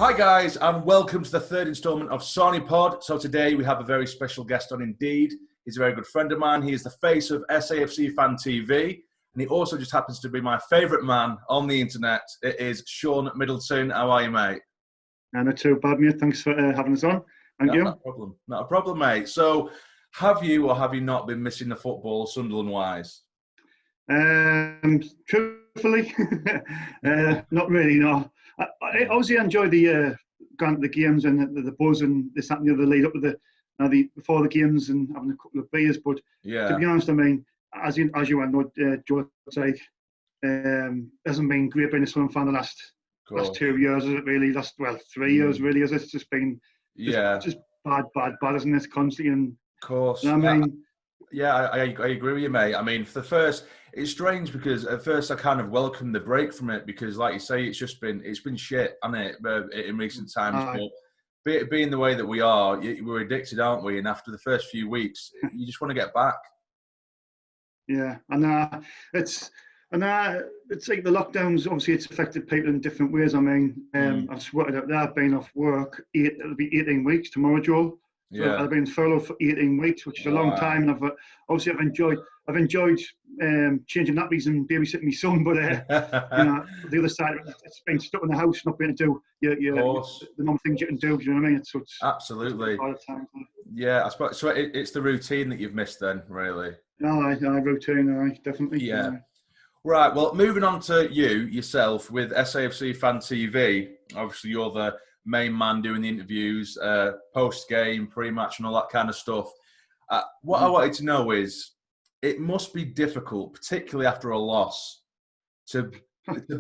Hi guys, and welcome to the third instalment of SARNYPOD. So today we have a very special guest on indeed. He's a very good friend of mine. He is the face of SAFC Fan TV, and he also just happens to be my favourite man on the internet. It is Shaun Middleton. How are you, mate? Not too bad, mate. Thanks for having us on. Thank you. Not a problem. Not a problem, mate. So, have you or have you not been missing the football, Sunderland-wise? Truthfully, not really, no. I obviously enjoy the going to the games and the buzz and this, that, and the other lead up to the before the games and having a couple of beers. But to be honest, I mean, as you know, Joe, like, hasn't been great being a Sunderland fan the last 2 years, is it really? 3 years, really, is it? It's just been just bad, isn't it? Constantly, and of course. You know what I mean? Yeah, I agree with you, mate. I mean, for the first, it's strange because at first I kind of welcomed the break from it because, like you say, it's been shit, hasn't it, in recent times. But being the way that we are, we're addicted, aren't we? And after the first few weeks, you just want to get back. Yeah, and it's like the lockdowns. Obviously, it's affected people in different ways. I mean, I've sweated out there. I've been off work. It'll be 18 weeks tomorrow, Joel. So Yeah. I've been furloughed for 18 weeks, which is a long time. And I've enjoyed changing nappies and babysitting my son. But you know, the other side of it, it's been stuck in the house, not being able to do the normal things you can do. Do you know what I mean? It's absolutely. It's yeah, I suppose so. It's the routine that you've missed, then, really. No, routine, definitely. Yeah. Right. Well, moving on to yourself with SAFC Fan TV. Obviously, you're the main man doing the interviews, post-game, pre-match and all that kind of stuff. What I wanted to know is, it must be difficult, particularly after a loss, to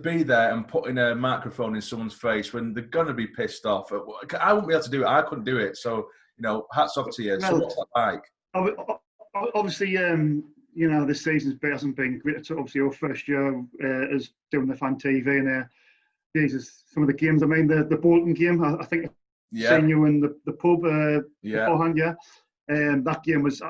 be there and putting a microphone in someone's face when they're going to be pissed off. I wouldn't be able to do it. I couldn't do it. So, hats off to you. So what's that like? Obviously, this season's hasn't been great. It's obviously our first year as doing the Fan TV, and Jesus, some of the games. I mean, the Bolton game. I think seeing you in the pub beforehand. Yeah, that game was.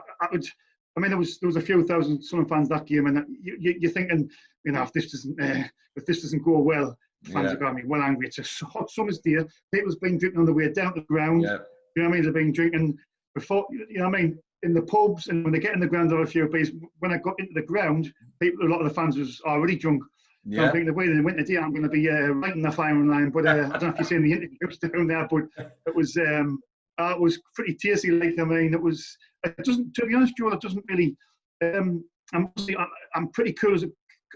There was a few thousand Sunderland fans that game, and you're thinking, if this doesn't go well, fans are going to be well angry. It's a hot summer's day. People's been drinking on the way down to the ground. Yeah. You know what I mean? They've been drinking before. You know what I mean? In the pubs, and when they get in the ground, there are a few beers. When I got into the ground, a lot of the fans was already drunk. Yeah. So I'm thinking the way they went today, I'm going to be right in the firing line. But I don't know if you've seen the interviews down there, but it was pretty tasty. Like, I mean, it doesn't. To be honest, Joel, it doesn't really. I'm pretty cool.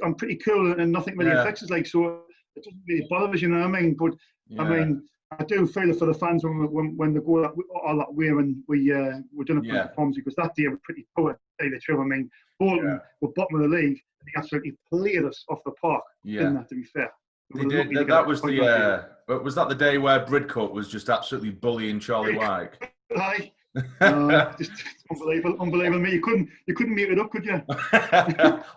I'm pretty cool, and nothing really affects us. Like, so it doesn't really bother us. You know what I mean? But I mean, I do feel it for the fans when they go all that way, and we're doing a good performance, because that day we're pretty poor. To tell you the truth, I mean, Bolton were bottom of the league. They absolutely played us off the park. Didn't have to be fair. They did. That was was that the day where Bridcut was just absolutely bullying Charlie White? Aye. Just unbelievable. Me, you couldn't make it up, could you?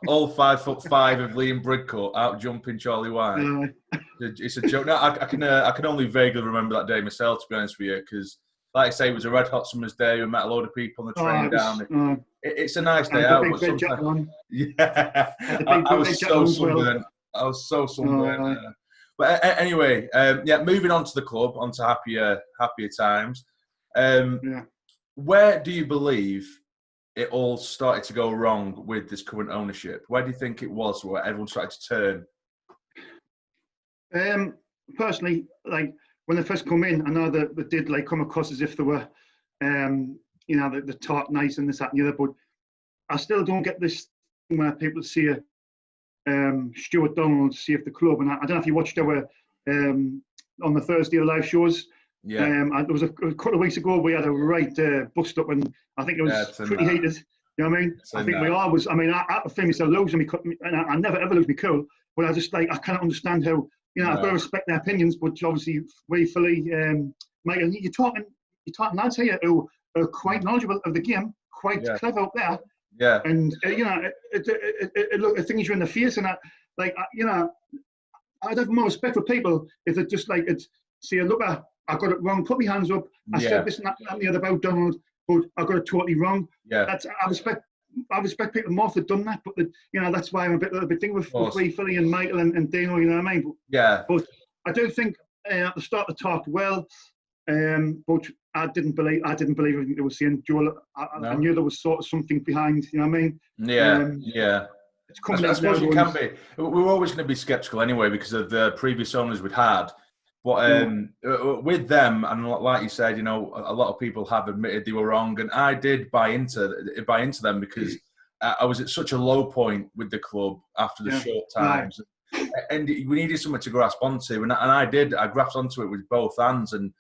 All 5'5" of Liam Bridcut out jumping Charlie White. It's a joke. No, I can only vaguely remember that day myself, to be honest with you, because, like I say, it was a red hot summer's day. We met a load of people on the train down. It's a nice day out. I was so sunburned. But anyway, moving on to the club, onto happier times. Where do you believe it all started to go wrong with this current ownership? Where do you think it was where everyone started to turn? Personally, like, when they first come in, I know that they did come across as if they were, the talk nice and this, that, and the other. But I still don't get this thing where people see Stuart Donald see if the club, and I don't know if you watched our on the Thursday live shows. There was a couple of weeks ago we had a right bust up, and I think it was pretty heated. You know what I mean? I think we always. I mean, I famously lose and I never ever lose my cool. But I just I can't understand how. I've got to respect their opinions, but obviously we fully. Michael, you're talking lads here who are quite knowledgeable of the game, quite clever out there. Yeah. And it things you in the face, and I'd have more respect for people if they just say, look, I got it wrong. Put my hands up. I said this and that and the other about Donald, but I got it totally wrong. Yeah. I respect people more if they've done that, but that's why I'm a little bit thing with Philly and Michael and Dhannoo. You know what I mean? But I do think at the start, they talked well, but I didn't believe everything they were saying. Joel, I knew there was sort of something behind. You know what I mean? Yeah. It's coming I out suppose now. you can be. We were always going to be sceptical anyway because of the previous owners we'd had. But with them, and like you said, you know, a lot of people have admitted they were wrong, and I did buy into them because I was at such a low point with the club after the short times, and we needed something to grasp onto, and I did. I grasped onto it with both hands, and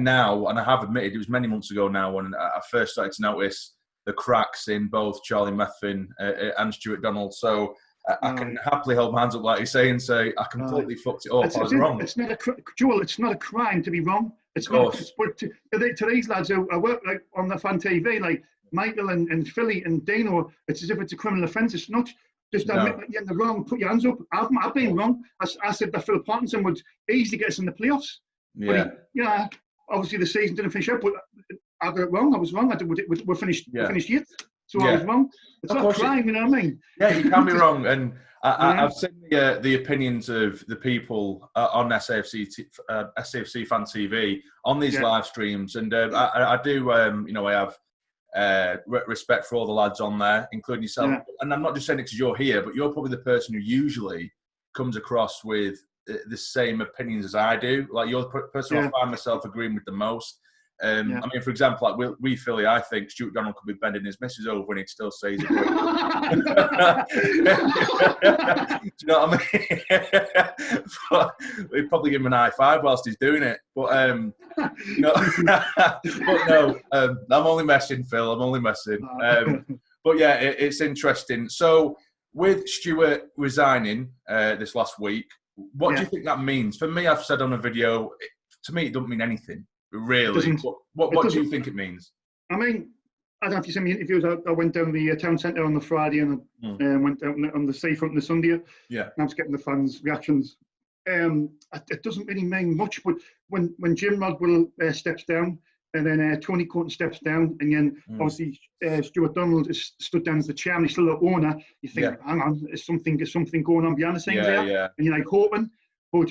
now, and I have admitted, it was many months ago now when I first started to notice the cracks in both Charlie Methvin and Stuart Donald. So I can happily hold my hands up, like you say, and say I completely fucked it up. I was wrong. It's not Joel. It's not a crime to be wrong. It's not. But to these lads who I work like on the fan TV, like Michael and Philly and Dhannoo, it's as if it's a criminal offence. It's not. Just admit that you're in the wrong. Put your hands up. I've been wrong. I said that Phil Parkinson would easily get us in the playoffs. Yeah. But obviously the season didn't finish up. But I got it wrong. I was wrong. We're finished. We finished 8th. So I was wrong. It's not a crime, you know what I mean? Yeah, you can be wrong. And I've seen the opinions of the people on SAFC Fan TV on these live streams. And I do, I have respect for all the lads on there, including yourself. Yeah. And I'm not just saying it because you're here, but you're probably the person who usually comes across with the same opinions as I do. Like, you're the person I find myself agreeing with the most. I mean, for example, like we Philly, I think Stuart Donald could be bending his missus over and he'd still say he's a great. Do you know what I mean? But we'd probably give him an high five whilst he's doing it. But I'm only messing, Phil. I'm only messing. But yeah, it's interesting. So with Stuart resigning this last week, what do you think that means? For me, I've said on a video, to me, it doesn't mean anything. Really? What do you think it means? I mean, I don't know if you seen me interviews. I went down the town centre on the Friday and went down on the seafront on the Sunday. Yeah. And I was getting the fans' reactions. It doesn't really mean much, but when Jim Rodwell steps down and then Tony Courtin steps down and then obviously Stuart Donald is stood down as the chairman, he's still the owner, you think, hang on, is something going on behind the scenes there? Yeah. And you're like hoping, but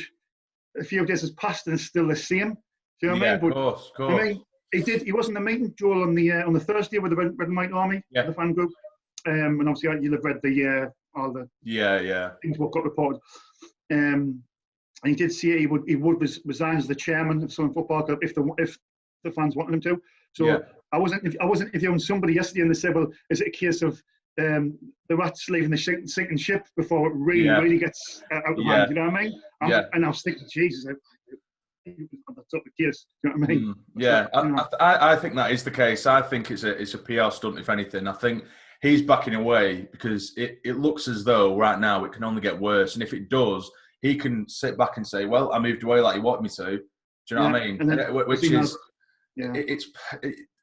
a few days has passed and it's still the same. Do you know what I mean? But, of course. I mean, he was in the meeting, Joel, on the Thursday with the Red and White Army, the fan group, and obviously you'll have read all the things what got reported. And he did say he would resign as the chairman of Southern Football Club if the fans wanted him to. So I was interviewing somebody yesterday and they said, well, is it a case of the rats leaving the sinking ship before it really gets out of hand? You know what I mean? And I was thinking, Jesus. That's not the case. Do you know what I mean? I think that is the case. I think it's a PR stunt, if anything. I think he's backing away because it looks as though right now it can only get worse. And if it does, he can sit back and say, well, I moved away like you wanted me to. Do you know what I mean?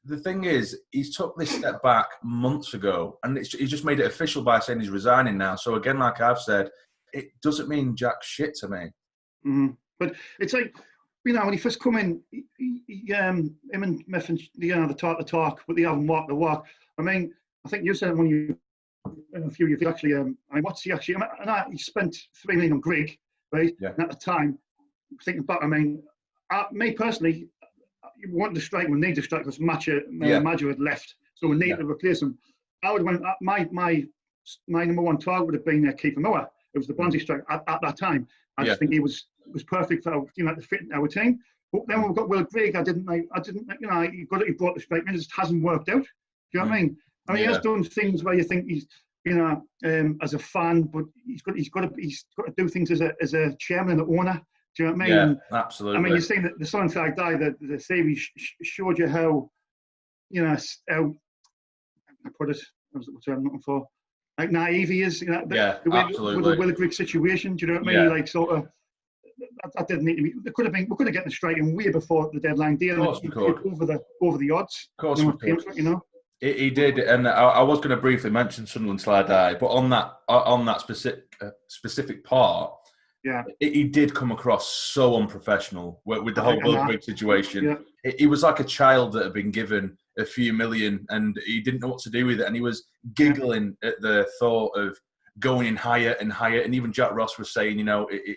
The thing is, he's took this step back months ago and he's just made it official by saying he's resigning now. So again, like I've said, it doesn't mean jack shit to me. Mm-hmm. But it's like, when he first come in, him and Methvin, the talk, but they haven't walked the walk. I mean, I think you said when you, in a few years, actually, what's he actually? He spent $3 million on Greg, right? Yeah. And at the time, thinking back, I mean, me personally, you want to strike, we need to strike because Maja had left, so we need to replace him. I would have went, my number one target would have been Keith Moore. It was the Bronzy strike at that time. I just think he was perfect for to fit our team. But then when we got Will Grigg, I didn't he brought the strike in, it just hasn't worked out. Do you know what I mean? I mean, he has done things where you think he's as a fan, but he's got to do things as a chairman and an owner. Do you know what I mean? Yeah, absolutely. I mean, you're saying that the Southern Flag Day, the series showed you how I put it. What I'm looking for. Like naive he is, absolutely. With the Will Grigg situation. Do you know what I mean? Yeah. Like sort of, that didn't need to be. We could have gotten the strike in way before the deadline deal. Of course we could. Over the odds. Of course we could. He did, and I was going to briefly mention Sunderland Slide Eye, but on that specific part, he did come across so unprofessional with the whole Will Grigg situation. Yeah. He was like a child that had been given a few million and he didn't know what to do with it, and he was giggling at the thought of going in higher and higher. And even Jack Ross was saying,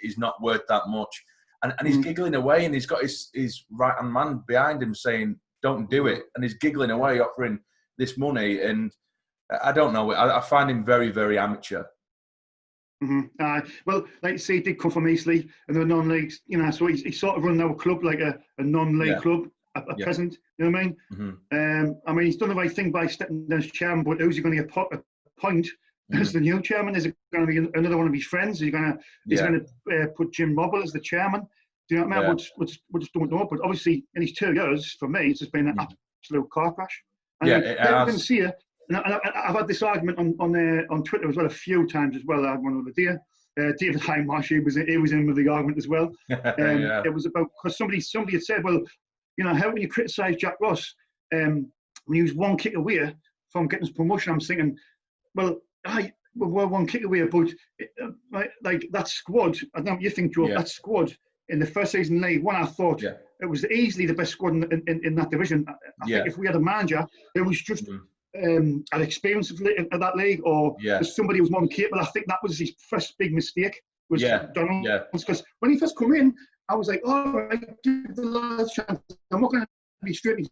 he's not worth that much. and he's giggling away, and he's got his right-hand man behind him saying, don't do it. And he's giggling away, offering this money. And I don't know. I find him very, very amateur. Well, like you say, he did come from Eastleigh, and they're non-league, so he's sort of running our club like a non-league club at present, you know what I mean? I mean, he's done the right thing by stepping down as chairman, but who's he going to appoint as the new chairman? Is it going to be another one of his friends? Is he going to put Jim Robble as the chairman? Do you know what I mean? We just don't know. But obviously, in his 2 years, for me, it's just been an absolute car crash. And I can see it. And I've had this argument on Twitter as well a few times as well. I had one the other day. David Hindmarsh, he was in with the argument as well. It was about, because somebody had said, well, how can you criticise Jack Ross when he was 1 kick away from getting his promotion? I'm thinking, well, we're 1 kick away, but like that squad, I don't know what you think, Joe, that squad in the first season in League One, I thought it was easily the best squad in that division. I think if we had a manager who was just had experience of that league, or somebody who was more capable, I think that was his first big mistake. Was Donald, because when he first come in, I was like, all right, give the last chance. I'm not going to be straight.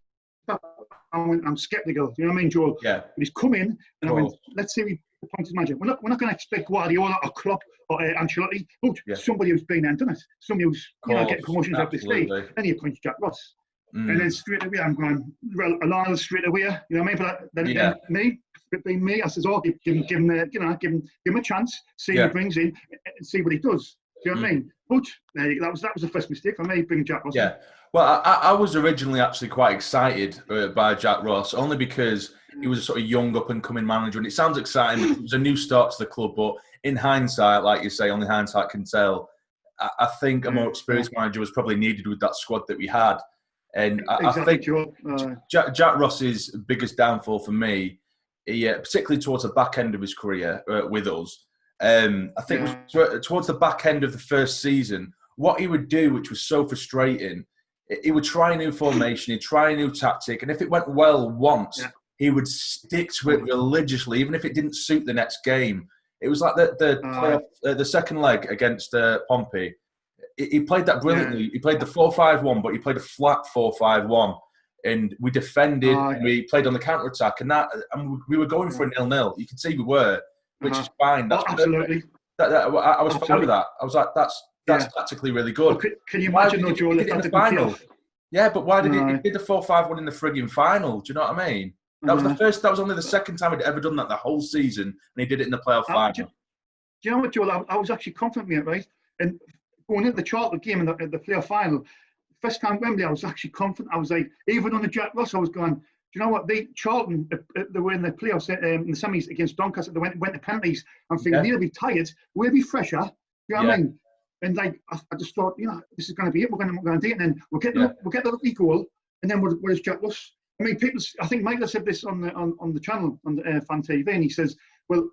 I'm sceptical. You know what I mean, Joel? Yeah. But he's come in, and I went, let's see if he appoints manager. We're not going to expect Guardiola or Klopp or Ancelotti, but somebody who's been there and done it. Somebody who's getting promotions out this league. Then he appoints Jack Ross. And then straight away, I'm going, well, Lyle straight away. You know what I mean? But then me, being me, I says, give him a chance, see what he brings in, and see what he does. Do you know what I mean? But that was the first mistake for me, bringing Jack Ross. Yeah. Well, I was originally actually quite excited by Jack Ross, only because he was a sort of young up-and-coming manager, and it sounds exciting because it was a new start to the club, but in hindsight, like you say, only hindsight can tell, I think a more experienced manager was probably needed with that squad that we had. And I think Jack Ross's biggest downfall for me, particularly towards the back end of his career with us, I think was towards the back end of the first season, what he would do, which was so frustrating, he would try a new formation, he'd try a new tactic, and if it went well once, he would stick to it religiously, even if it didn't suit the next game. It was like the second leg against Pompey. He played that brilliantly. He played the 4-5-1, but he played a flat 4-5-1. And we defended, and we played on the counter-attack, and we were going for a 0-0. You can see we were, which is fine. That's absolutely. I was fine with that. I was like, that's tactically really good. Well, can you imagine though, Joel, if in the final? Yeah, but why did he did the 4-5-1 in the frigging final? Do you know what I mean? That was the first. That was only the second time he'd ever done that the whole season, and he did it in the playoff final. Do you know what, Joel? I was actually confident with it, right? And going into the Charlton game in the playoff final, first time Wembley, I was actually confident. I was like, even on the Jack Ross, I was going, do you know what? Charlton, they were in the playoffs in the semis against Doncaster. They went to penalties. I'm thinking, they'll be tired. We'll be fresher. You know what I mean? And like, I just thought, this is going to be it. We're going to do it, and then we'll get the lucky goal, and then where's Jack Ross? I mean, I think Michael said this on the channel on the Fan TV, and he says, well,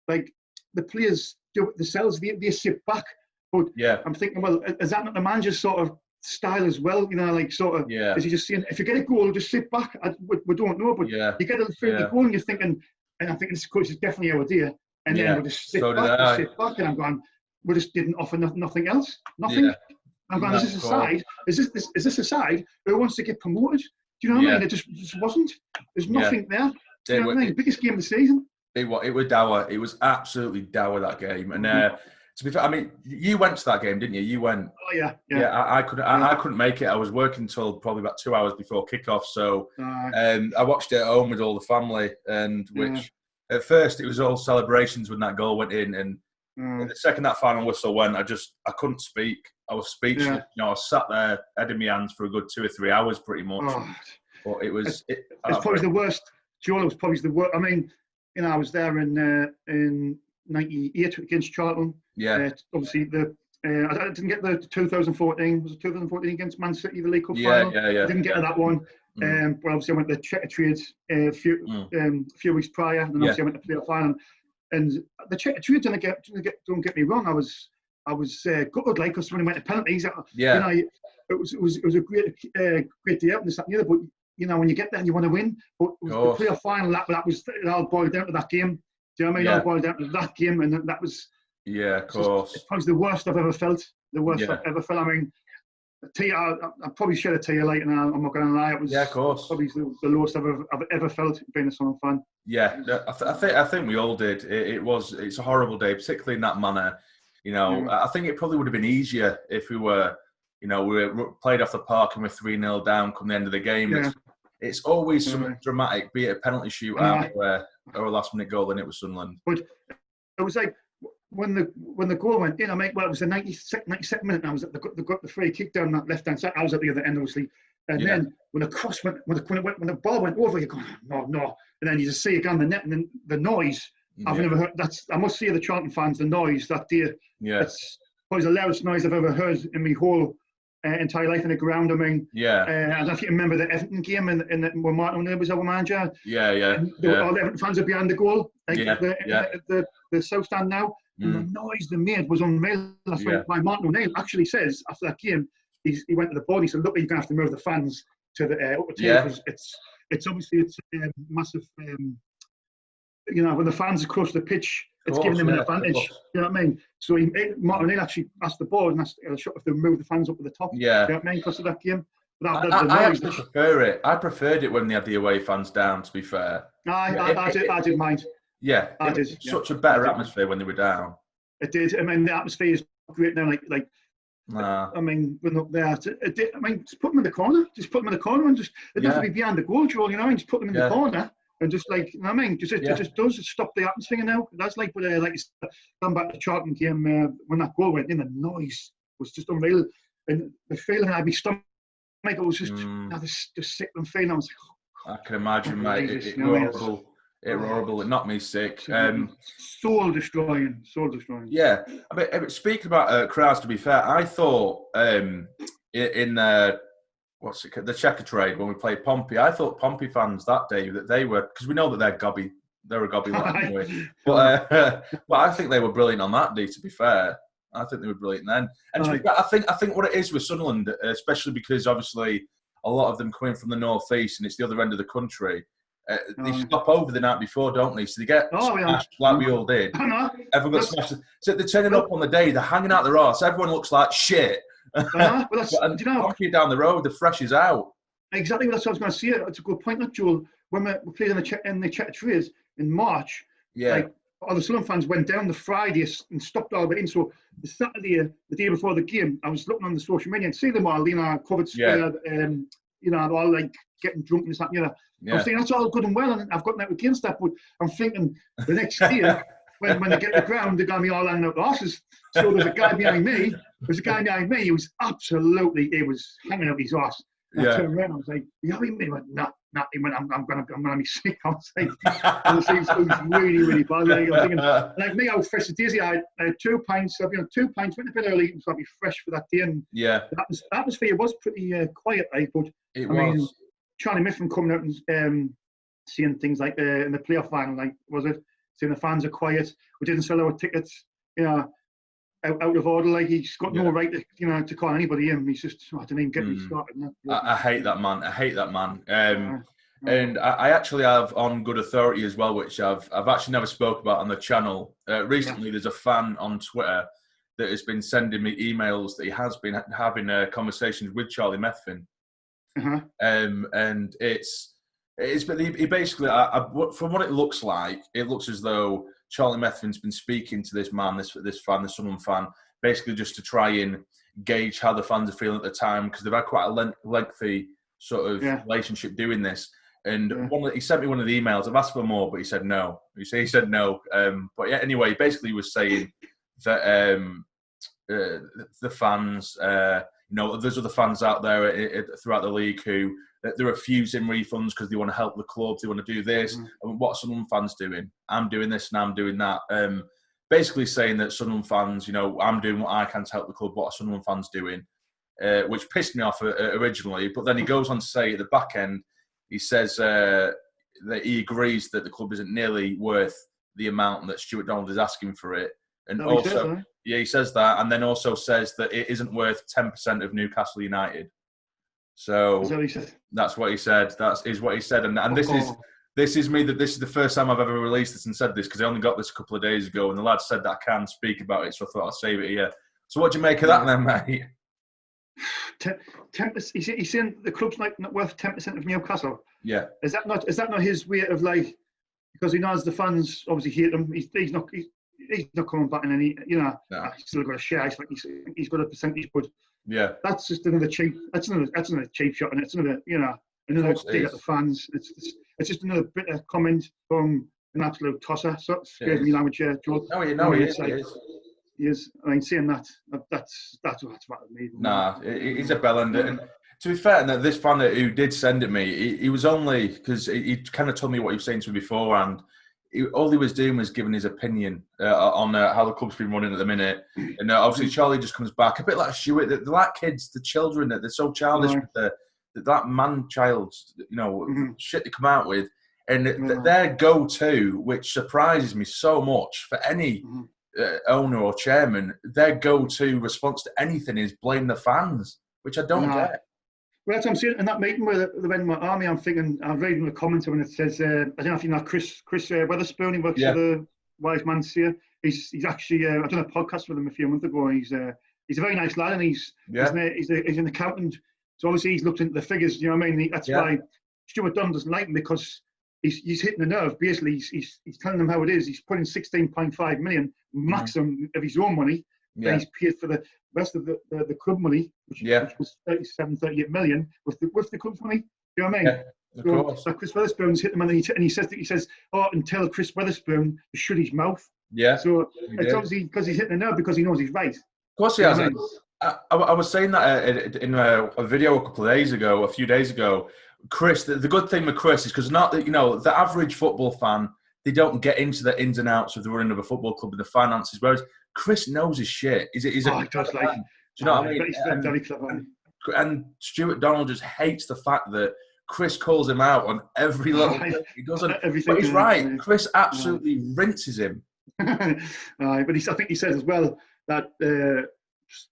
like the players do it themselves. They sit back. But I'm thinking, well, is that not the manager's sort of style as well? Like sort of, is he just saying, if you get a goal, just sit back? We don't know, but you get a goal and you're thinking, and I'm thinking this coach is definitely our idea. And then we'll just sit back, and I'm going, we just didn't offer nothing else. Nothing. I'm going, is this a side who wants to get promoted? Do you know what I mean? It just wasn't. There's nothing there. Do you know what I mean? Biggest game of the season. It was dour. It was absolutely dour, that game. And to be fair, I mean, you went to that game, didn't you? You went. Oh yeah. I couldn't make it. I was working until probably about 2 hours before kickoff, so I watched it at home with all the family. And which at first it was all celebrations when that goal went in, and the second that final whistle went, I couldn't speak. I was speechless. I was sat there, head in my hands for a good 2 or 3 hours, pretty much. But it was. It's probably the worst. Joel was probably the worst. I mean, I was there in '98 against Charlton. Obviously, I didn't get the 2014. Was it 2014 against Man City, the League Cup final? I didn't get to that one. But obviously, I went to Checker Trades a few weeks prior, and then obviously I went to play a final. And the Checker Trades, don't get me wrong, I was gutted, like, because when I went to penalties, it was a great day out and this, that, and the other. But when you get there and you want to win, but it was the playoff final. It all boiled down to that game. Do you know what I mean? It all boiled down to that game, and that was. Yeah, of course. It's probably the worst I've ever felt. the worst I've ever felt. I mean, I probably shed a tear later now. I'm not going to lie. It was of course. Probably the lowest I've ever felt being a Sunderland fan. Yeah, I think we all did. It's a horrible day, particularly in that manner. You know, I think it probably would have been easier if we were played off the park and we're 3-0 down come the end of the game. Yeah. It's always something dramatic, be it a penalty shootout or a last-minute goal, and it was Sunderland. But it was like when the goal went in, it was the 92nd minute, and I was at the free kick down that left-hand side. I was at the other end, obviously. And then when the cross went, when the ball went over, you go, no. And then you just see again the net and then the noise. I've never heard. I must say, the Charlton fans, the noise that day. Yeah. It's probably the loudest noise I've ever heard in my whole entire life in the ground. I mean, I don't know if you remember the Everton game when Martin O'Neill was our manager. Yeah. All the Everton fans are behind the goal, like the South Stand now. And the noise they made was unreal. That's why Martin O'Neill actually says after that game, he went to the board. He said, "Look, you're going to have to move the fans to the upper tier. It's obviously massive. When the fans are close to the pitch, it's giving them an advantage. You know what I mean? So Martin O'Neill actually asked the board and asked if they move the fans up to the top. Yeah, you know what I mean? Because of that game. I actually prefer it. I preferred it when they had the away fans down. To be fair, I did mind. Yeah, it was such a better atmosphere when they were down. It did. I mean, the atmosphere is great now. I mean, we're not there. I mean, just put them in the corner. Just put them in the corner and just it doesn't have to be behind the goal, Joel. You know, and just put them in the corner and just you know what I mean, it just does stop the atmosphere now. That's like you said, going back to the Charlton game when that goal went in, the noise was just unreal, and the feeling I had my stomach, it was just this sick and feeling. I was like, I can imagine, mate. It horrible. It horrible. It knocked me sick. Soul destroying. Yeah. I mean, speaking about crowds, to be fair, I thought in the Checker Trade when we played Pompey, I thought Pompey fans that day that they were, because we know that they're a gobby lot anyway. But I think they were brilliant on that day. To be fair, I think they were brilliant then. And I think what it is with Sunderland, especially because obviously a lot of them coming from the northeast and it's the other end of the country. They stop over the night before, don't they? So they get smashed like we all did. Everyone got smashed. So they're turning up on the day. They're hanging out their arse. Everyone looks like shit. Well, and Pompey down the road, the fresh is out. Exactly. That's what I was going to say. It's a good point, that Joel. When we played in the Checker Trades in March, all the Sunderland fans went down the Friday and stopped all the way in. So the Saturday, the day before the game, I was looking on the social media and see them all, covered square, all like getting drunk and this, that, and the other. I'm thinking that's all good and well, and I've got nothing against that, but I'm thinking the next year when they get to the ground, they're going to be all hanging out the horses. So there's a guy behind me. He was hanging out his horse. And I turned around, I was like, he went, nah. He went, I'm gonna be sick. I was like, it was really, really bad. Like, I'm thinking, like me, I was fresh as daisy. I had 2 pints. So, 2 pints, went a bit early, so I'd be fresh for that day. And the atmosphere was pretty quiet, but I mean, Charlie Mifflin coming out and seeing things like in the playoff final, saying the fans are quiet. We didn't sell our tickets, out of order. Like, he's got no right to call anybody in. He's just, I don't even get me started. I hate that man. And I actually have on good authority as well, which I've actually never spoke about on the channel. Recently, there's a fan on Twitter that has been sending me emails that he has been having conversations with Charlie Mifflin. And but he basically, from what it looks like, it looks as though Charlie Methvin's been speaking to this man, this Sunderland fan, basically just to try and gauge how the fans are feeling at the time, because they've had quite a lengthy sort of relationship doing this. And he sent me one of the emails. I've asked for more, but he said no. He said no. But yeah, anyway, basically he was saying that the fans, there's other fans out there throughout the league who they're refusing refunds because they want to help the club, they want to do this. And what are Sunderland fans doing? I'm doing this and I'm doing that. Basically saying that Sunderland fans, I'm doing what I can to help the club. What are Sunderland fans doing? Which pissed me off originally. But then he goes on to say at the back end, he says that he agrees that the club isn't nearly worth the amount that Stuart Donald is asking for it. And he says that, and then also says that it isn't worth 10% of Newcastle United. So that's what he said. That is what he said, and this is me. That this is the first time I've ever released this and said this, because I only got this a couple of days ago, and the lad said that I can speak about it, so I thought I'd save it here. So what do you make of that then, mate? 10%. He's saying the club's not worth 10% of Newcastle. Yeah. Is that not his way of like? Because he knows the fans obviously hate him. He's not coming back in any. You know, he's still got a share. He's got a percentage, but yeah, that's just another cheap. That's another cheap shot, and it's another another dig at the fans. It's just another bit of comment from an absolute tosser. So excuse me language, Joe. No, he is. He is. I mean, saying that's what I mean. Nah, he's a bellender. And to be fair, this fan who did send it me, he was only because he kind of told me what he was saying to me before, and all he was doing was giving his opinion on how the club's been running at the minute. And obviously, Charlie just comes back a bit like Stuart. They're like kids, the children. They're so childish with that man-child, shit they come out with, and their go-to, which surprises me so much for any. Owner or chairman, their go-to response to anything is blame the fans, which I don't get. Well, that's what I'm saying. In that meeting with the Redmond Army, I'm reading the comment when it says, I don't know if you know Chris Weatherspoon, he works for the Wise Man's here. He's actually, I done a podcast with him a few months ago, and he's a very nice lad, and he's an accountant. So obviously he's looked into the figures, you know what I mean? That's why Stuart Dunn doesn't like him, because he's hitting the nerve. Basically, he's telling them how it is. He's putting 16.5 million maximum of his own money. Yeah. And he's paid for the rest of the club money, which was 38 million with the club's money. You know what I mean? Yeah, of course. So Chris Weatherspoon's hit the money, and he says, and tell Chris Weatherspoon to shut his mouth. Yeah. So it's obviously because he's hitting the nerve, because he knows he's right. Of course he has. I was saying that in a video a few days ago. Chris, the good thing with Chris is because the average football fan, they don't get into the ins and outs of the running of a football club and the finances, whereas Chris knows his shit. Do you know what I mean? And Stuart Donald just hates the fact that Chris calls him out on every little thing. He doesn't. But he's right. Chris absolutely rinses him. But I think he says as well that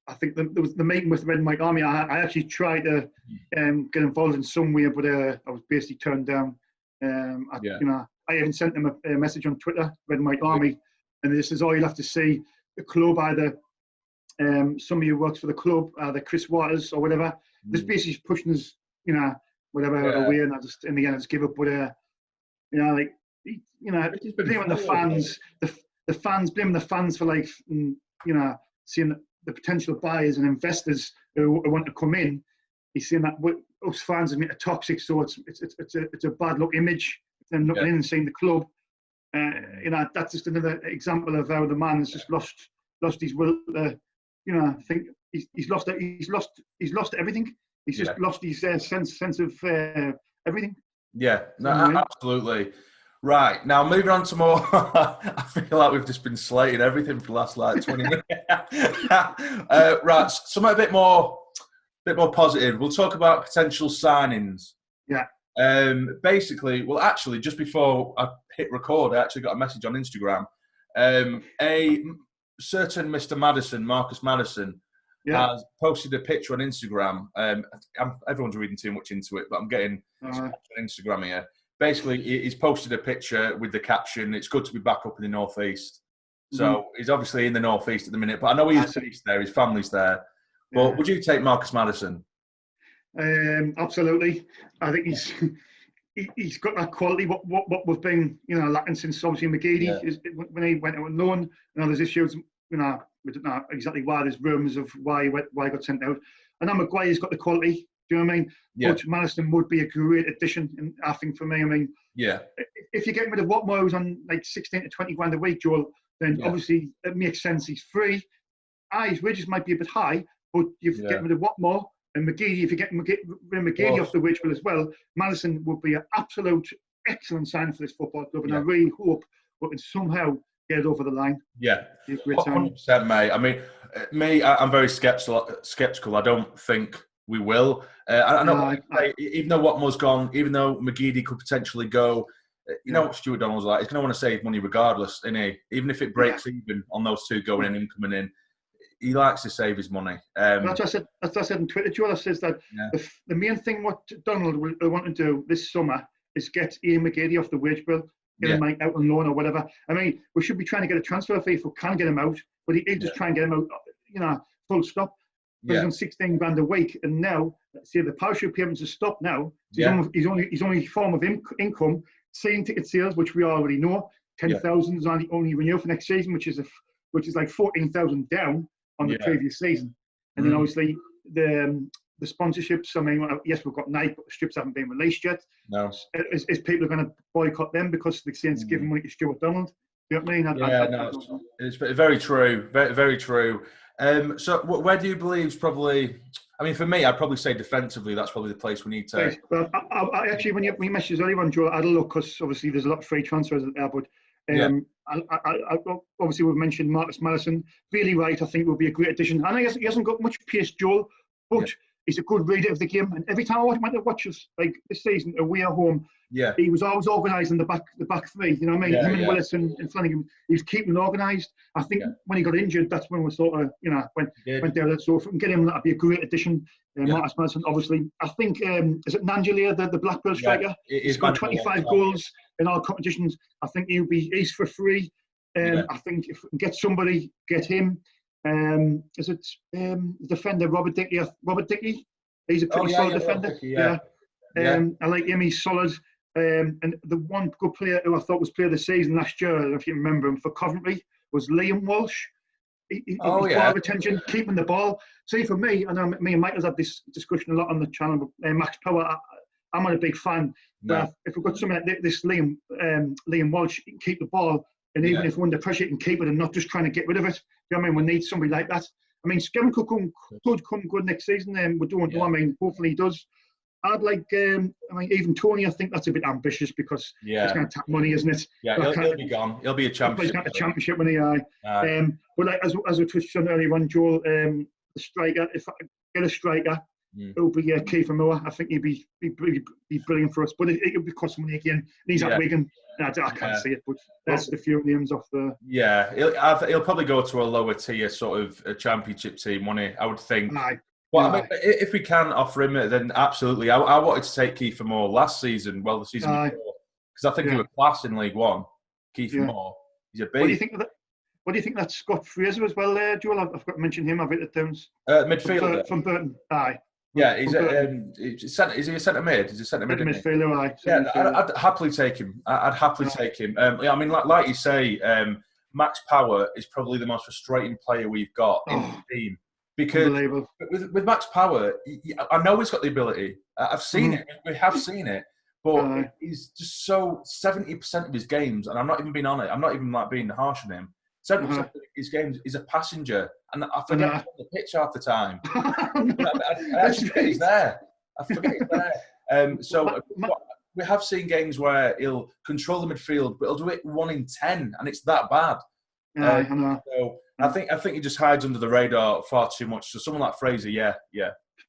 I think there was the meeting with the Red and White Army. I actually tried to get involved in some way, but I was basically turned down. I even sent them a message on Twitter, Red and White Army, and this is all you'll have to see. The club, either somebody who works for the club, either Chris Waters or whatever, just basically pushing us, away, and I just in the end I just give up. But blaming the fans, blaming the fans for seeing the potential buyers and investors who want to come in. He's saying that us fans have made it toxic, so it's a bad look image. Them looking in and seeing the club. That's just another example of how the man has just lost his will. I think he's lost everything. He's just lost his sense of everything. Yeah, no, absolutely. Right, now moving on to more. I feel like we've just been slating everything for the last 20 minutes. Right, something a bit more positive. We'll talk about potential signings. Yeah. Basically, actually, just before I hit record, I actually got a message on Instagram. A certain Mr. Madison, Marcus Madison, has posted a picture on Instagram. Everyone's reading too much into it, but I'm getting on Instagram here. Basically, he's posted a picture with the caption, "It's good to be back up in the Northeast." So he's obviously in the Northeast at the minute, but I know he's based there, his family's there. But would you take Marcus Madison? Absolutely. I think he's got that quality. What we've been lacking since obviously McGeady when he went out on loan. There's issues. We don't know exactly why. There's rumours of why he got sent out. I know Maguire's got the quality. Do you know what I mean? Yeah. But Madison would be a great addition, I think, for me. I mean, if you're getting rid of Watmore, who's on like 16 to 20 grand a week, Joel, then obviously it makes sense. He's free. His wages might be a bit high, but you're getting rid of Watmore and McGeady. If you get rid of McGeady off the wage bill as well, Madison would be an absolute excellent sign for this football club, and I really hope we can somehow get it over the line. Yeah, 100%, mate. I mean, I'm very skeptical. I don't think we will. I know, even though Watmore's gone, even though McGeady could potentially go, you know what Stuart Donald's like. He's going to want to save money regardless, isn't he? Even if it breaks even on those two going in and coming in, he likes to save his money. That's what I said on Twitter. Joel says that the main thing what Donald will want to do this summer is get Ian McGeady off the wage bill, get him out on loan or whatever. I mean, we should be trying to get a transfer fee if we can get him out, but he'll just try and get him out. full stop. But Yeah. he's on 16 grand a week, and now, see, the parachute payments have stopped now. So his only form of income, seeing ticket sales, which we already know, 10,000 is only renewal for next season, which is like 14,000 down on the previous season. And then obviously the sponsorships. I mean, yes, we've got Nike, but the strips haven't been released yet. No. Is people are going to boycott them because they're saying it's giving money to Stuart Donald? You know what I mean? It's very true. Very, very true. So where do you believe is probably... I mean, for me, I'd probably say defensively, that's probably the place we need to... Right. Well, I actually, when you messaged earlier on, Joe, I had a look because obviously there's a lot of free transfers there, but I obviously we've mentioned Marcus Madison. Really right, I think will be a great addition. I know he hasn't got much pace, Joel, but he's a good reader of the game. And every time I went to watch us, like this season, away at home, he was always organising the back three. You know what I mean? Him and Willis and Flanagan, he was keeping organised. I think when he got injured, that's when we sort of, went there. So if we can get him, that'd be a great addition. Marcus Madison, obviously. I think, is it Nangelia, the Blackburn striker? He's got 25 goals in all competitions. I think he's for free. I think if we can get somebody, get him. Is it defender Robert Dickey? He's a pretty solid defender. I like him. He's solid. And the one good player who I thought was player of the season last year, if you remember him, for Coventry, was Liam Walsh. He's ball retention, keeping the ball. See, for me, I know me and Michael's had this discussion a lot on the channel. Max Power, I'm not a big fan. But if we've got something like this, Liam Walsh, he can keep the ball, and even if we're under pressure, he can keep it and not just trying to get rid of it. You know what I mean? We need somebody like that. I mean, Skevin could come good next season. We don't know. I mean, hopefully he does. I'd like, even Tony, I think that's a bit ambitious because it's going to tap money, isn't it? Yeah, he'll be gone. He'll be a championship. He's got a championship when he but like, as we touched on earlier on, Joel, the striker, if I could get a striker, it'll be Kiefer Moore. I think he'd be brilliant for us. But it would be cost money again. And he's at Wigan. I can't see it, but that's the few names off the... Yeah, he'll probably go to a lower tier sort of a championship team, won't he? I would think. Well, I mean, if we can offer him it, then absolutely. I wanted to take Kiefer Moore last season, the season before, because I think he was class in League One. Kiefer Moore, he's a big. What do you think of that? What do you think that Scott Fraser as well there, Joel? I've got to mention him. I've written it down. Midfielder from Burton. Yeah, is he a centre mid? Is he a centre mid? Midfielder, Yeah, I'd happily take him. I'd happily take him. I mean, like you say, Max Power is probably the most frustrating player we've got in the team. Because with Max Power, I know he's got the ability. I've seen it. We have seen it. But he's just so 70% of his games, and I'm not even being on it. I'm not even being harsh on him. 70% of his games, he's a passenger, and I forget he's on the pitch half the time. I actually forget he's there. I forget he's there. So we have seen games where he'll control the midfield, but he'll do it 1 in 10, and it's that bad. So I think he just hides under the radar far too much. So someone like Fraser, yeah.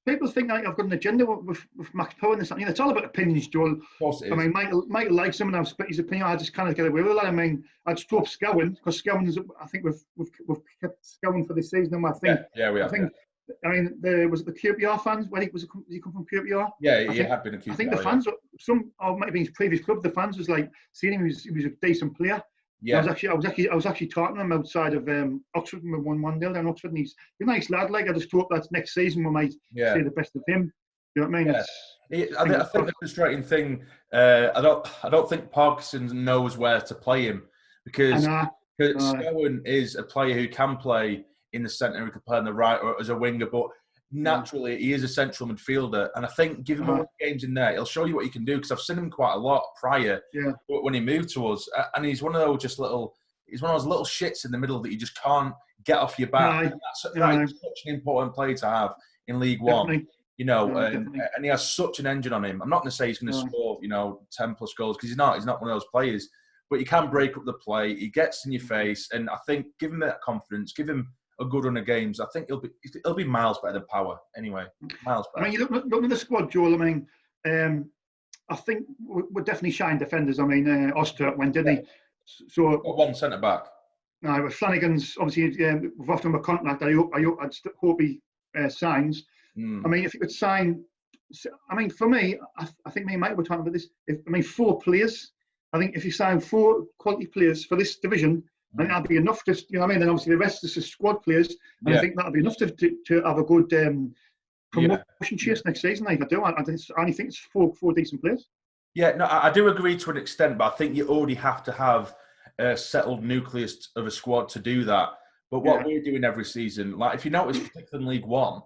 People think I've got an agenda with Max Power and this. It's all about opinions, Joel. Of course it is. I mean, Michael likes him, and I've split his opinion. I just kind of get away with that. I mean, I'd stop Scowen because Scowen's. I think we've kept Scowen for this season. And I think. Yeah, we have. I mean, was it the QPR fans? Did he come from QPR? Yeah, he had been a QPR. I think the fans, or maybe his previous club, the fans was like seeing him. He was a decent player. Yeah, I was actually talking to him outside of Oxford when we won 1-0 down Oxford, and he's a nice lad. Like, I just hope that next season we might see the best of him. You know what I mean? I think the frustrating thing, I don't think Parkhurst knows where to play him because Scowen is a player who can play in the centre, who can play on the right or as a winger, but naturally he is a central midfielder, and I think give him a games in there, he'll show you what he can do because I've seen him quite a lot prior when he moved to us, and he's one of those little shits in the middle that you just can't get off your back. That's such an important player to have in League One. And he has such an engine on him. I'm not going to say he's going to score 10 plus goals because he's not one of those players, but he can break up the play. He gets in your face, and I think give him that confidence, give him a good run of games. I think he'll be miles better than Power anyway. Miles better. I mean, you look at the squad, Joel. I mean, I think we're definitely shine defenders. I mean, Oster went, didn't he? So got one centre back. With Flanagan's obviously we've offered him a contract. I hope he signs. I mean, if you could sign, I mean, for me, I think me and Mike were talking about this. 4 players. I think if you sign 4 quality players for this division, I think that'd be enough. Just you know what I mean. Then obviously the rest is just squad players, and I think that'd be enough to have a good promotion chase next season. Like I do. I only think it's four decent players. Yeah, no, I do agree to an extent, but I think you already have to have a settled nucleus of a squad to do that. But what we're doing every season, like if you notice, particularly in League One,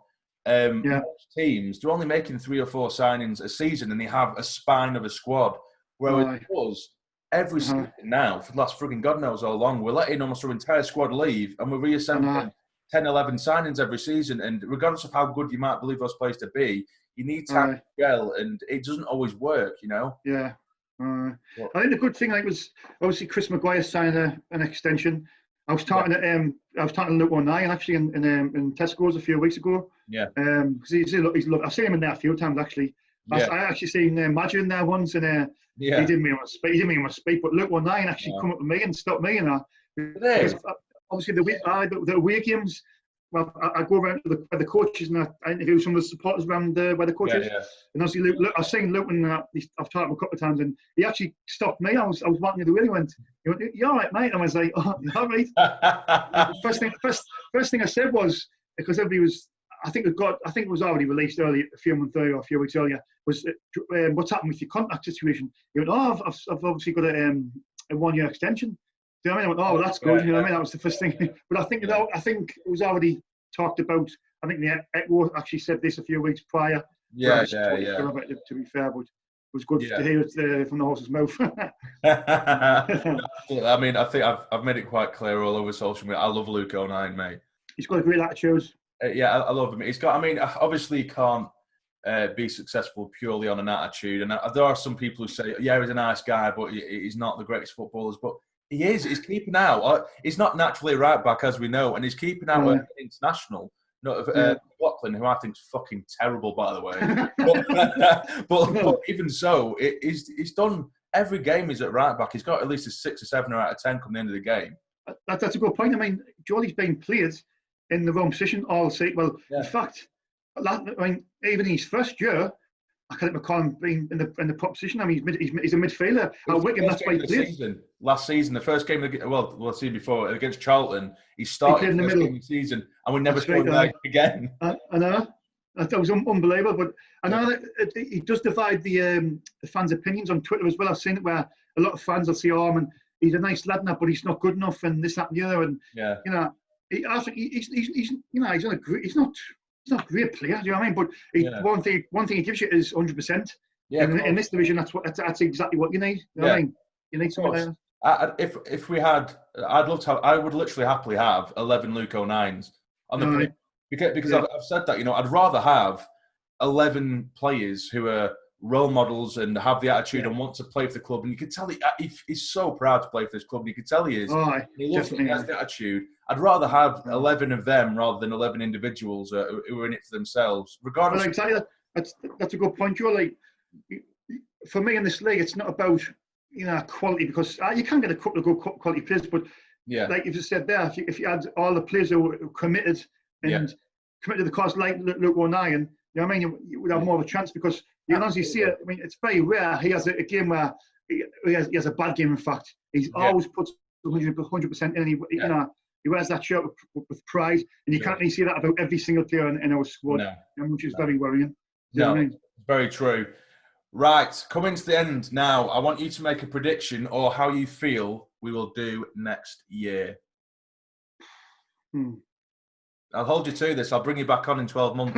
most teams, they're only making 3 or 4 signings a season and they have a spine of a squad. Whereas us, every season now, for the last frigging God knows how long, we're letting almost our entire squad leave and we're reassembling 10, 11 signings every season. And regardless of how good you might believe those players to be, you need time to gel, and it doesn't always work, you know? Yeah. I think the good thing was obviously Chris Maguire signed an extension. I was talking to Luke O'Neill actually in Tesco's a few weeks ago. Yeah. Because he's I've seen him in there a few times actually. I actually seen Madger in there once, and he didn't mean to speak. But Luke O'Neill actually come up to me and stopped me, and obviously the away games. Well, I go around to the coaches and I interview some of the supporters around where the coaches. And obviously, Luke, I've seen Luke and I've talked to him a couple of times, and he actually stopped me. I was walking the way. He went, "You all right, mate?" And I was like, "Oh, you all right?" First thing I said was, because everybody was, I think it was already released early, a few months earlier, or a few weeks earlier. Was what's happened with your contract situation? He went, "Oh, I've obviously got a 1-year extension." Do you know what I mean? I went, "Oh, well, that's good." You know what I mean? That was the first thing. But I think it was already talked about. I think the Echo actually said this a few weeks prior. Yeah. To be fair, but it was good to hear it from the horse's mouth. I mean, I think I've made it quite clear all over social media. I love Luke O'Neill, mate. He's got a great attitude. I love him. He's got. I mean, obviously, he can't be successful purely on an attitude. And there are some people who say, "Yeah, he's a nice guy, but he's not the greatest footballers." But he is. He's keeping out. He's not naturally a right back, as we know, and he's keeping out an international. Not Lachlan, who I think is fucking terrible, by the way. but even so, he's done every game he's at right back. He's got at least a 6 or 7 out of 10 come the end of the game. That's a good point. I mean, Geordie's been played in the wrong position all season. Well, in fact, even in his first year, I can't recall him being in the top position. I mean, he's a midfielder. At Wigan, that's why he played. Last season, the first game, the season before, against Charlton, he started in the first game of the season, and we never saw him there again. I know. That was unbelievable. But I know that he does divide the fans' opinions on Twitter as well. I've seen it where a lot of fans will say, "Oh, man, he's a nice lad now, but he's not good enough," and this, that, and the other. And you know, I think he's not a great player. Do you know what I mean? But one thing he gives you is 100%. Yeah. And in this division, that's exactly what you need. You know what I mean? You need someone there. If we had, I would literally happily have 11 Luke O'Niles on the pitch. Because I've said that, I'd rather have 11 players who are role models and have the attitude and want to play for the club. And you can tell he's so proud to play for this club. And you can tell he is. He loves it. He has the attitude. I'd rather have 11 of them rather than 11 individuals who are in it for themselves. Regardless. Well, exactly. That's a good point, Joe. Like, for me in this league, it's not about quality, because you can get a couple of good quality players, but like you just said there, if you had all the players who were committed and committed to the cause, like Luke O'Neill, you know what I mean, you would have more of a chance, because you can honestly see it. I mean, it's very rare he has a game where he has a bad game. In fact, he's always puts 100% in. And he wears that shirt with pride, and you can't really see that about every single player in our squad, which is very worrying. You know what I mean? Very true. Right, coming to the end now, I want you to make a prediction or how you feel we will do next year. I'll hold you to this. I'll bring you back on in 12 months.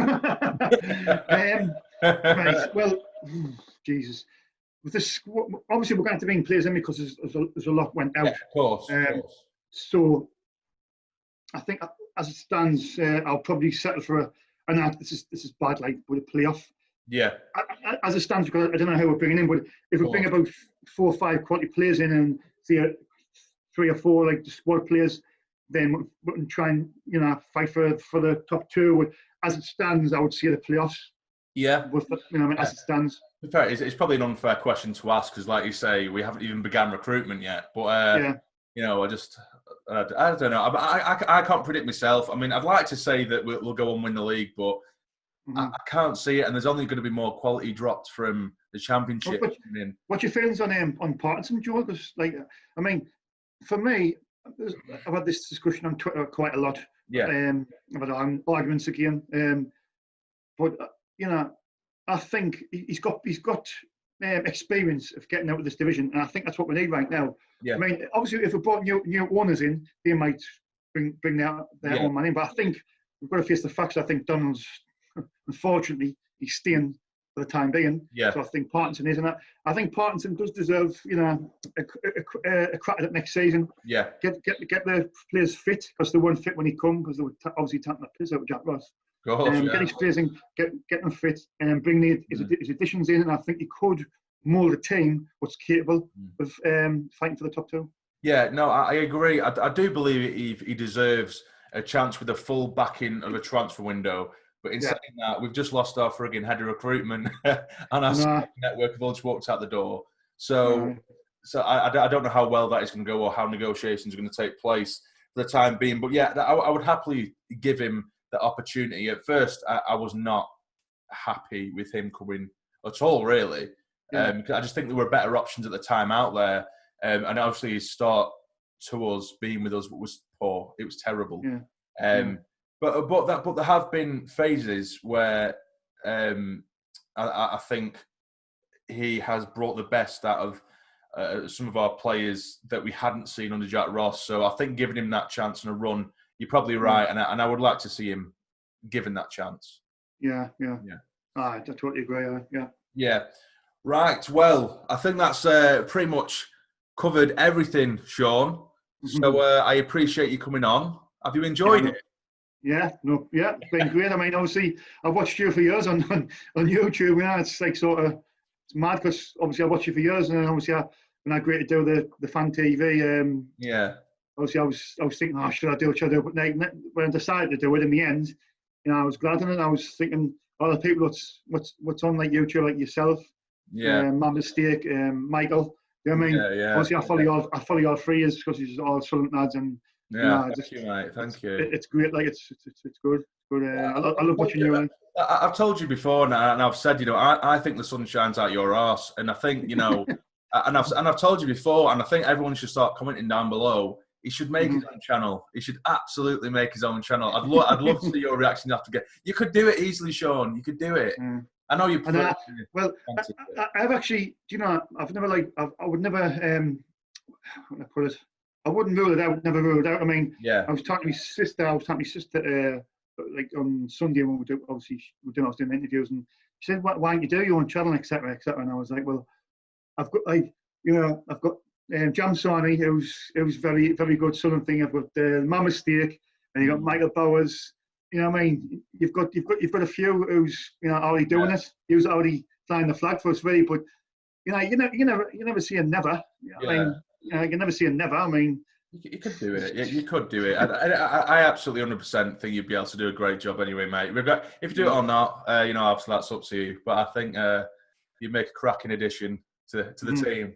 Right, well, Jesus. With this, obviously, we're going to bring players in because there's a lot went out. Yeah, of course. So, I think as it stands, I'll probably settle for and this is bad, like with a playoff. Yeah. As it stands, because I don't know how we're bringing in, but if we bring about 4 or 5 quality players in and see 3 or 4 like the squad players, then we can try and fight for the top 2. As it stands, I would see the playoffs. Yeah. With as it stands. In fact, it's probably an unfair question to ask because, like you say, we haven't even begun recruitment yet. But I don't know. I can't predict myself. I mean, I'd like to say that we'll go and win the league, but I can't see it. And there's only going to be more quality dropped from the championship. What's your feelings on Parkinson, Joe? Because, like, I mean, for me, I've had this discussion on Twitter quite a lot. Yeah. About arguments again. But I think he's got experience of getting out of this division, and I think that's what we need right now. Yeah. I mean, obviously, if we brought new owners in, they might bring their own money in. But I think we've got to face the facts. I think Donald's, unfortunately, he's staying for the time being. Yeah. So I think Parkinson is, and I think Parkinson does deserve, a crack at it next season. Yeah. Get the players fit, because they weren't fit when he come, because they were obviously taking the piss out of Jack Ross. Get his players in, get them fit, and bring his additions in, and I think he could mould a team what's capable of fighting for the top two. Yeah, no, I agree. I do believe he deserves a chance with the full backing of a transfer window. But in saying that, we've just lost our frigging head of recruitment, and our network have all just walked out the door. So I don't know how well that is going to go, or how negotiations are going to take place for the time being. But yeah, I would happily give him the opportunity. At first, I was not happy with him coming at all, really. I just think there were better options at the time out there. And obviously his start to us, being with us, was poor. It was terrible. But there have been phases where I think he has brought the best out of some of our players that we hadn't seen under Jack Ross. So I think giving him that chance and a run, you're probably right. And I would like to see him given that chance. Yeah. I totally agree. Yeah. Right. Well, I think that's pretty much covered everything, Shaun. So I appreciate you coming on. Have you enjoyed it? It's been great. I mean, obviously, I've watched you for years on YouTube. It's like it's mad, because obviously I watched you for years, and then obviously when I agreed to do the fan TV, obviously I was thinking, should I do it? But when I decided to do it in the end, I was glad in it. I was thinking, other people what's on like YouTube, like yourself, my mistake, Michael. You know what I mean? Obviously, I follow all three, is because he's all Southern lads, and thank you, mate. Thank you. It's great. Like it's good. I love watching you. I've told you before, and I've said, I think the sun shines out your arse, and I think, and I've told you before, and I think everyone should start commenting down below. He should make his own channel. He should absolutely make his own channel. I'd love to see your reaction after. You could do it easily, Shaun. You could do it. I know you. I've actually, I've never I would never, how can I put it? I wouldn't rule it out. Never rule it out. I mean, I was talking to my sister. Like on Sunday when we were doing interviews, and she said, "Why don't you do your own channel, etc., etc." And I was like, "Well, I've got jamsarny, who's very, very good Southern thing. I've got my mistake, and you got Michael Bowers. You know what I mean? You've got a few who's already doing it. Who's already flying the flag for us, really. But you never see a never. I mean, you never see a never. I mean." You could do it. You could do it. I absolutely 100% think you'd be able to do a great job anyway, mate. If you do it or not, obviously that's up to you. But I think you'd make a cracking addition to the team.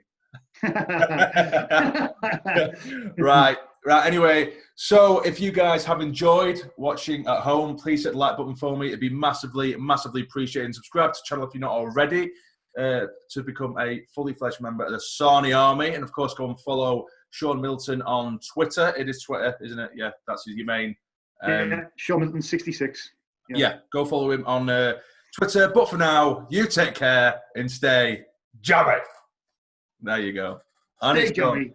Right. Anyway, so if you guys have enjoyed watching at home, please hit the like button for me. It'd be massively, massively appreciated. And subscribe to the channel if you're not already, to become a fully fledged member of the Sarny Army. And of course, go and follow Shaun Middleton on Twitter. It is Twitter, isn't it? Yeah, that's your main. Shaun Middleton 66. Yeah, go follow him on Twitter. But for now, you take care and stay jammy. There you go. Stay jammy.